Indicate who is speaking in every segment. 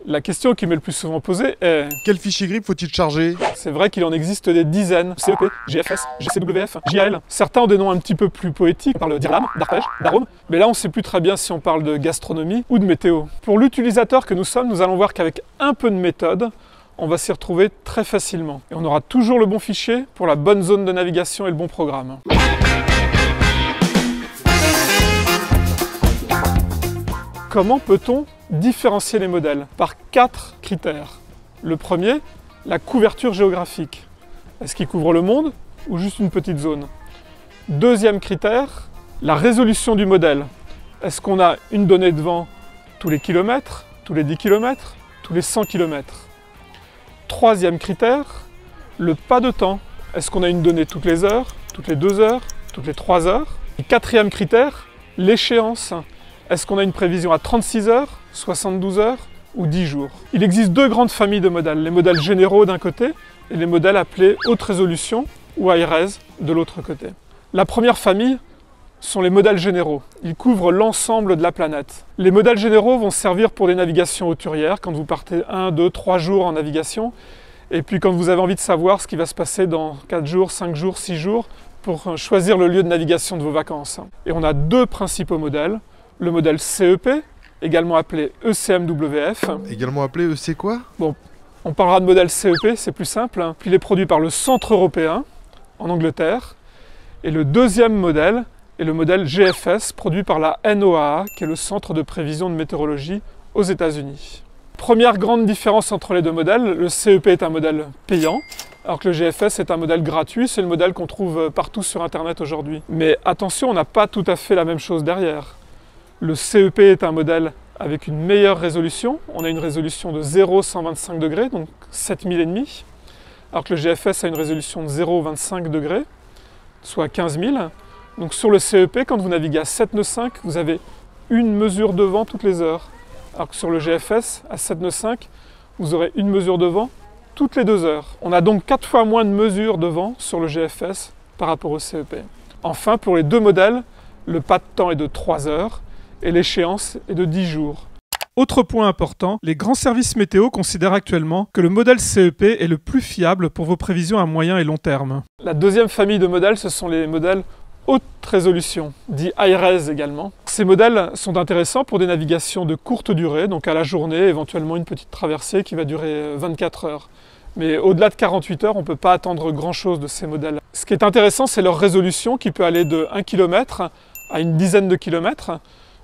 Speaker 1: La question qui m'est le plus souvent posée est...
Speaker 2: Quel fichier GRIP faut-il charger?
Speaker 1: C'est vrai qu'il en existe des dizaines. CEP, GFS, GCWF, JAL. Certains ont des noms un petit peu plus poétiques. On parle d'IRLAM, d'arpège, d'arôme. Mais là, on ne sait plus très bien si on parle de gastronomie ou de météo. Pour l'utilisateur que nous sommes, nous allons voir qu'avec un peu de méthode, on va s'y retrouver très facilement. Et on aura toujours le bon fichier pour la bonne zone de navigation et le bon programme. Comment peut-on différencier les modèles? Par 4 critères. Le premier, la couverture géographique. Est-ce qu'il couvre le monde ou juste une petite zone? Deuxième critère, la résolution du modèle. Est-ce qu'on a une donnée de vent tous les kilomètres, tous les 10 km, tous les 100 km? Troisième critère, le pas de temps. Est-ce qu'on a une donnée toutes les heures, toutes les 2 heures, toutes les 3 heures? Et quatrième critère, l'échéance. Est-ce qu'on a une prévision à 36 heures, 72 heures ou 10 jours? Il existe 2 grandes familles de modèles. Les modèles généraux d'un côté et les modèles appelés haute résolution ou high-res de l'autre côté. La première famille sont les modèles généraux. Ils couvrent l'ensemble de la planète. Les modèles généraux vont servir pour des navigations hauturières, quand vous partez 1, 2, 3 jours en navigation, et puis quand vous avez envie de savoir ce qui va se passer dans 4 jours, 5 jours, 6 jours, pour choisir le lieu de navigation de vos vacances. Et on a 2 principaux modèles. Le modèle CEP, également appelé ECMWF.
Speaker 2: Également appelé EC quoi?
Speaker 1: Bon, on parlera de modèle CEP, c'est plus simple. Puis il est produit par le Centre européen, en Angleterre. Et le deuxième modèle est le modèle GFS, produit par la NOAA, qui est le Centre de prévision de météorologie aux États-Unis. Première grande différence entre les 2 modèles, le CEP est un modèle payant, alors que le GFS est un modèle gratuit, c'est le modèle qu'on trouve partout sur Internet aujourd'hui. Mais attention, on n'a pas tout à fait la même chose derrière. Le CEP est un modèle avec une meilleure résolution. On a une résolution de 0,125 degrés, donc 7000 et demi, alors que le GFS a une résolution de 0,25 degrés, soit 15 000. Donc sur le CEP, quand vous naviguez à 7 nœuds 5, vous avez une mesure de vent toutes les heures, alors que sur le GFS, à 7 nœuds 5, vous aurez une mesure de vent toutes les 2 heures. On a donc 4 fois moins de mesures de vent sur le GFS par rapport au CEP. Enfin, pour les 2 modèles, le pas de temps est de 3 heures, et l'échéance est de 10 jours. Autre point important, les grands services météo considèrent actuellement que le modèle CEP est le plus fiable pour vos prévisions à moyen et long terme. La deuxième famille de modèles, ce sont les modèles haute résolution, dits high-res également. Ces modèles sont intéressants pour des navigations de courte durée, donc à la journée, éventuellement une petite traversée qui va durer 24 heures. Mais au-delà de 48 heures, on ne peut pas attendre grand-chose de ces modèles. Ce qui est intéressant, c'est leur résolution qui peut aller de 1 km à une dizaine de kilomètres.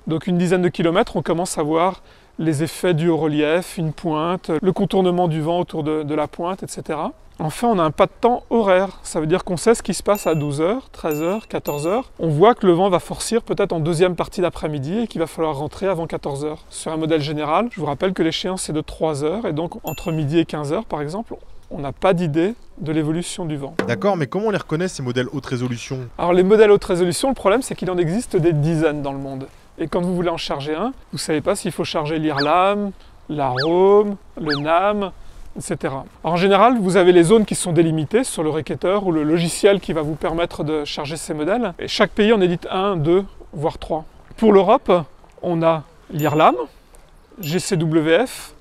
Speaker 1: Donc une dizaine de kilomètres, on commence à voir les effets du haut relief, une pointe, le contournement du vent autour de la pointe, etc. Enfin, on a un pas de temps horaire. Ça veut dire qu'on sait ce qui se passe à 12h, 13h, 14h. On voit que le vent va forcir peut-être en deuxième partie d'après-midi et qu'il va falloir rentrer avant 14h. Sur un modèle général, je vous rappelle que l'échéance est de 3 heures et donc entre midi et 15h par exemple, on n'a pas d'idée de l'évolution du vent.
Speaker 2: D'accord, mais comment on les reconnaît ces modèles haute résolution?
Speaker 1: Alors les modèles haute résolution, le problème c'est qu'il en existe des dizaines dans le monde. Et quand vous voulez en charger un, vous ne savez pas s'il faut charger l'IRLAM, l'AROME, le NAM, etc. Alors en général, vous avez les zones qui sont délimitées sur le requêteur ou le logiciel qui va vous permettre de charger ces modèles. Et chaque pays en édite 1, 2, voire 3. Pour l'Europe, on a l'IRLAM, GCWF,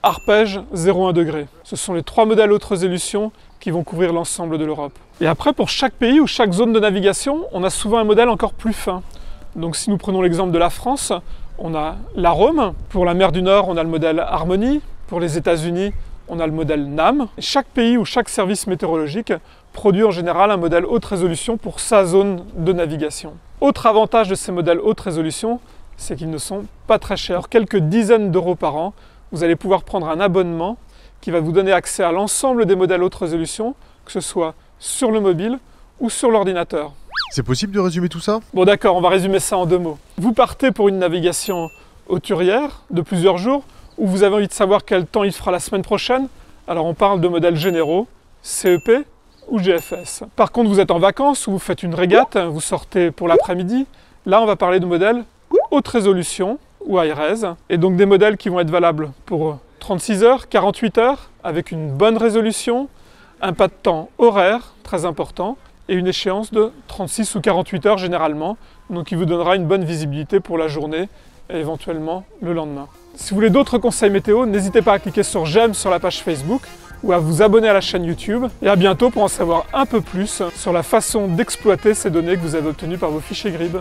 Speaker 1: arpège 0,1 degré. Ce sont les 3 modèles haute résolution qui vont couvrir l'ensemble de l'Europe. Et après, pour chaque pays ou chaque zone de navigation, on a souvent un modèle encore plus fin. Donc si nous prenons l'exemple de la France, on a l'AROME. Pour la mer du Nord, on a le modèle Harmony. Pour les États-Unis, on a le modèle NAM. Et chaque pays ou chaque service météorologique produit en général un modèle haute résolution pour sa zone de navigation. Autre avantage de ces modèles haute résolution, c'est qu'ils ne sont pas très chers. Pour quelques dizaines d'euros par an, vous allez pouvoir prendre un abonnement qui va vous donner accès à l'ensemble des modèles haute résolution, que ce soit sur le mobile ou sur l'ordinateur.
Speaker 2: C'est possible de résumer tout ça?
Speaker 1: Bon d'accord, on va résumer ça en 2 mots. Vous partez pour une navigation hauturière de plusieurs jours, où vous avez envie de savoir quel temps il fera la semaine prochaine. Alors on parle de modèles généraux, CEP ou GFS. Par contre, vous êtes en vacances ou vous faites une régate, vous sortez pour l'après-midi. Là, on va parler de modèles haute résolution ou high-res. Et donc des modèles qui vont être valables pour 36 heures, 48 heures, avec une bonne résolution, un pas de temps horaire, très important, et une échéance de 36 ou 48 heures généralement, donc qui vous donnera une bonne visibilité pour la journée et éventuellement le lendemain. Si vous voulez d'autres conseils météo, n'hésitez pas à cliquer sur j'aime sur la page Facebook ou à vous abonner à la chaîne YouTube. Et à bientôt pour en savoir un peu plus sur la façon d'exploiter ces données que vous avez obtenues par vos fichiers Grid.